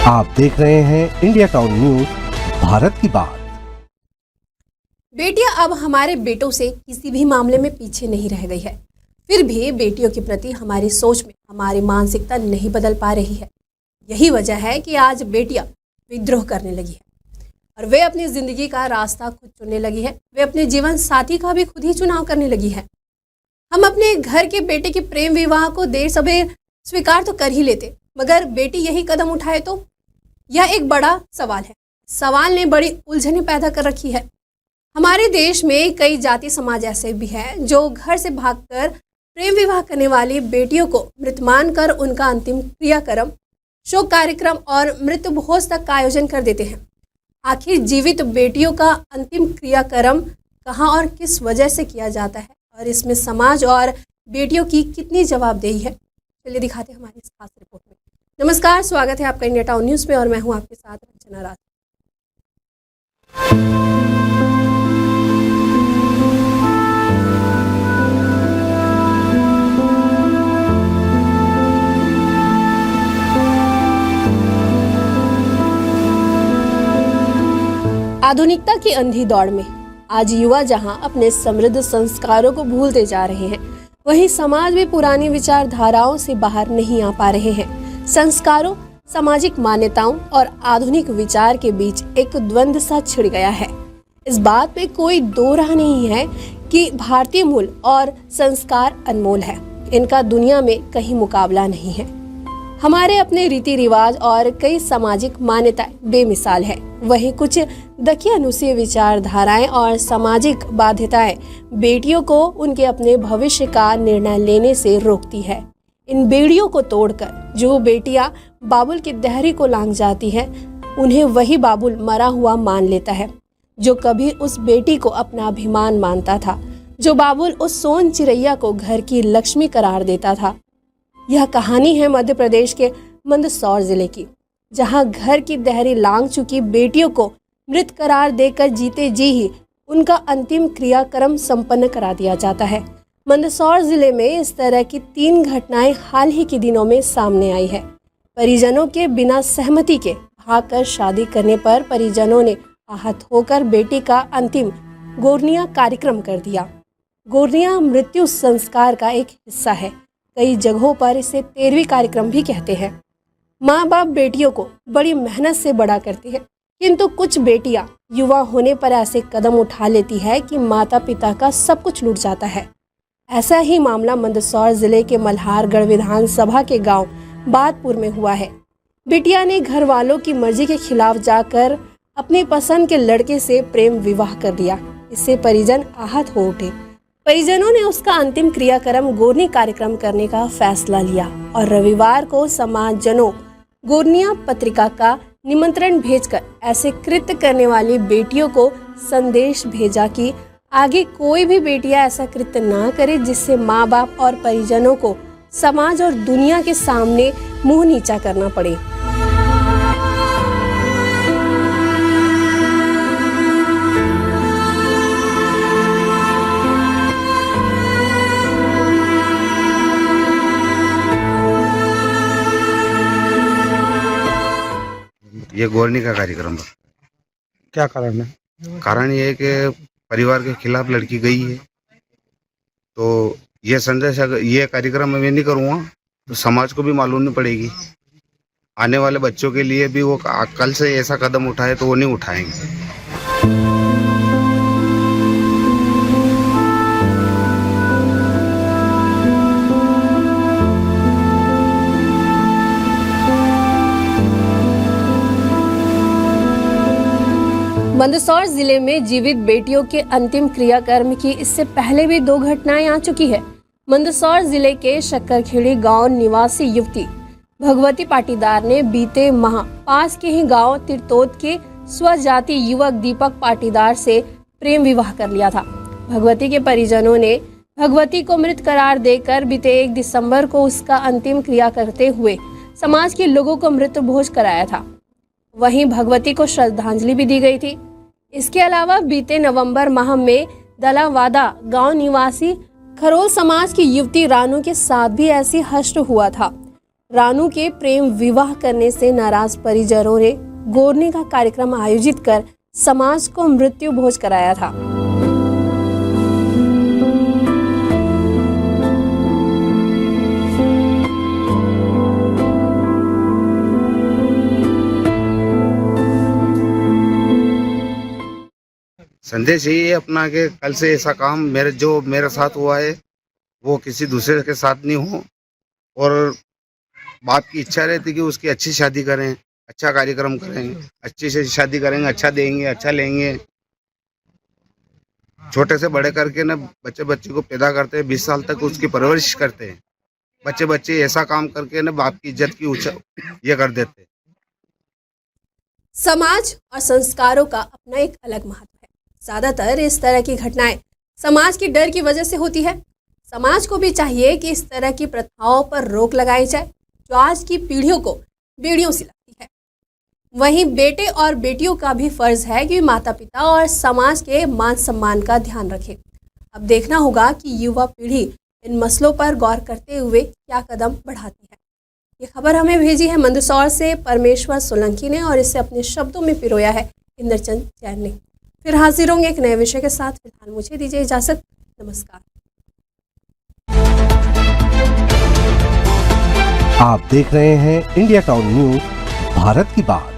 आप देख रहे हैं इंडिया टाउन न्यूज, भारत की बात। बेटियां अब हमारे बेटों से किसी भी मामले में पीछे नहीं रह गई है। फिर भी बेटियों के प्रति हमारी सोच में हमारी मानसिकता नहीं बदल पा रही है। यही वजह है कि आज बेटियां विद्रोह करने लगी है और वे अपनी जिंदगी का रास्ता खुद चुनने लगी है। वे अपने जीवन साथी का भी खुद ही चुनाव करने लगी है। हम अपने घर के बेटे के प्रेम विवाह को देर सवेर स्वीकार तो कर ही लेते, मगर बेटी यही कदम उठाए तो यह एक बड़ा सवाल है। सवाल ने बड़ी उलझनें पैदा कर रखी है। हमारे देश में कई जाति समाज ऐसे भी हैं जो घर से भागकर प्रेम विवाह करने वाली बेटियों को मृत मानकर उनका अंतिम क्रियाक्रम, शोक कार्यक्रम और मृत्यु भोज तक का आयोजन कर देते हैं। आखिर जीवित बेटियों का अंतिम क्रियाक्रम कहाँ और किस वजह से किया जाता है और इसमें समाज और बेटियों की कितनी जवाबदेही है, चलिए दिखाते हैं हमारी इस खास रिपोर्ट में। नमस्कार, स्वागत है आपका इंडिया टाउन न्यूज़ में और मैं हूं आपके साथ रंजना राज। आधुनिकता की अंधी दौड़ में आज युवा जहां अपने समृद्ध संस्कारों को भूलते जा रहे हैं, वहीं समाज में पुरानी विचारधाराओं से बाहर नहीं आ पा रहे हैं। संस्कारों, सामाजिक मान्यताओं और आधुनिक विचार के बीच एक द्वंद्व सा छिड़ गया है। इस बात में कोई दो राह नहीं है कि भारतीय मूल और संस्कार अनमोल है। इनका दुनिया में कहीं मुकाबला नहीं है। हमारे अपने रीति रिवाज और कई सामाजिक मान्यताएं बेमिसाल है। वहीं कुछ दकियानुसी विचारधाराएं और सामाजिक बाध्यताएं बेटियों को उनके अपने भविष्य का निर्णय लेने से रोकती है। इन बेड़ियों को तोड़कर जो बेटियां बाबुल की देहरी को लांघ जाती है, उन्हें वही बाबुल मरा हुआ मान लेता है जो कभी उस बेटी को अपना अभिमान मानता था, जो बाबुल उस सोन चिरैया को घर की लक्ष्मी करार देता था। यह कहानी है मध्य प्रदेश के मंदसौर जिले की, जहां घर की देहरी लांघ चुकी बेटियों को मृत करार देकर जीते जी ही उनका अंतिम क्रियाक्रम संपन्न करा दिया जाता है। मंदसौर जिले में इस तरह की 3 घटनाएं हाल ही के दिनों में सामने आई है। परिजनों के बिना सहमति के भागकर शादी करने पर परिजनों ने आहत होकर बेटी का अंतिम गोरनिया कार्यक्रम कर दिया। गोरनिया मृत्यु संस्कार का एक हिस्सा है। कई जगहों पर इसे 13वीं कार्यक्रम भी कहते हैं। माँ बाप बेटियों को बड़ी मेहनत से बड़ा करते हैं, किंतु कुछ बेटियां युवा होने पर ऐसे कदम उठा लेती है कि माता पिता का सब कुछ लूट जाता है। ऐसा ही मामला मंदसौर जिले के मल्हारगढ़ विधानसभा के गांव बादपुर में हुआ है। बिटिया ने घर वालों की मर्जी के खिलाफ जाकर अपनी पसंद के लड़के से प्रेम विवाह कर दिया। इससे परिजन आहत हो उठे। परिजनों ने उसका अंतिम क्रियाक्रम गोरनी कार्यक्रम करने का फैसला लिया और रविवार को समाजजनों गोरनिया पत्रिका का निमंत्रण भेजकर ऐसे कृत्य करने वाली बेटियों को संदेश भेजा कि आगे कोई भी बेटियां ऐसा कृत्य ना करे, जिससे माँ बाप और परिजनों को समाज और दुनिया के सामने मुंह नीचा करना पड़े। ये गोरनी का कार्यक्रम था। क्या कारण है? कारण ये है कि परिवार के खिलाफ लड़की गई है, तो ये संदेश अगर ये कार्यक्रम मैं नहीं करूँगा तो समाज को भी मालूम नहीं पड़ेगी। आने वाले बच्चों के लिए भी वो कल से ऐसा कदम उठाए तो वो नहीं उठाएंगे। मंदसौर जिले में जीवित बेटियों के अंतिम क्रियाक्रम की इससे पहले भी 2 घटनाएं आ चुकी है। मंदसौर जिले के शक्करखेड़ी गांव निवासी युवती भगवती पाटीदार ने बीते माह पास के ही गांव तिरतोद के स्वजाति युवक दीपक पाटीदार से प्रेम विवाह कर लिया था। भगवती के परिजनों ने भगवती को मृत करार देकर बीते 1 दिसंबर को उसका अंतिम क्रिया करते हुए समाज के लोगों को मृत भोज कराया था। वहीं भगवती को श्रद्धांजलि भी दी गई थी। इसके अलावा बीते नवंबर माह में दलावादा गांव निवासी खरोल समाज की युवती रानू के साथ भी ऐसी हष्ट हुआ था। रानू के प्रेम विवाह करने से नाराज परिजनों ने गोरने का कार्यक्रम आयोजित कर समाज को मृत्यु भोज कराया था। संदेश यही है अपना कि कल से ऐसा काम मेरे साथ हुआ है वो किसी दूसरे के साथ नहीं हो, और बाप की इच्छा रहती कि उसकी अच्छी शादी करें, अच्छा कार्यक्रम करेंगे, अच्छी से शादी करेंगे, अच्छा देंगे, अच्छा लेंगे, छोटे से बड़े करके ना बच्चे को पैदा करते हैं, 20 साल तक उसकी परवरिश करते हैं। बच्चे ऐसा काम करके ना बाप की इज्जत की ऊंचा ये कर देते हैं। समाज और संस्कारों का अपना एक अलग महत्व है। ज्यादातर इस तरह की घटनाएं समाज के डर की वजह से होती है। समाज को भी चाहिए कि इस तरह की प्रथाओं पर रोक लगाई जाए जो आज की पीढ़ियों को बेड़ियों से लगती है। वहीं बेटे और बेटियों का भी फर्ज है कि माता पिता और समाज के मान सम्मान का ध्यान रखें। अब देखना होगा कि युवा पीढ़ी इन मसलों पर गौर करते हुए क्या कदम बढ़ाती है। ये खबर हमें भेजी है मंदसौर से परमेश्वर सोलंकी ने और इसे अपने शब्दों में पिरोया है इंद्रचंद जैन ने। फिर हाजिर होंगे एक नए विषय के साथ। फिलहाल मुझे दीजिए इजाजत। नमस्कार। आप देख रहे हैं इंडिया टाउन न्यूज, भारत की बात।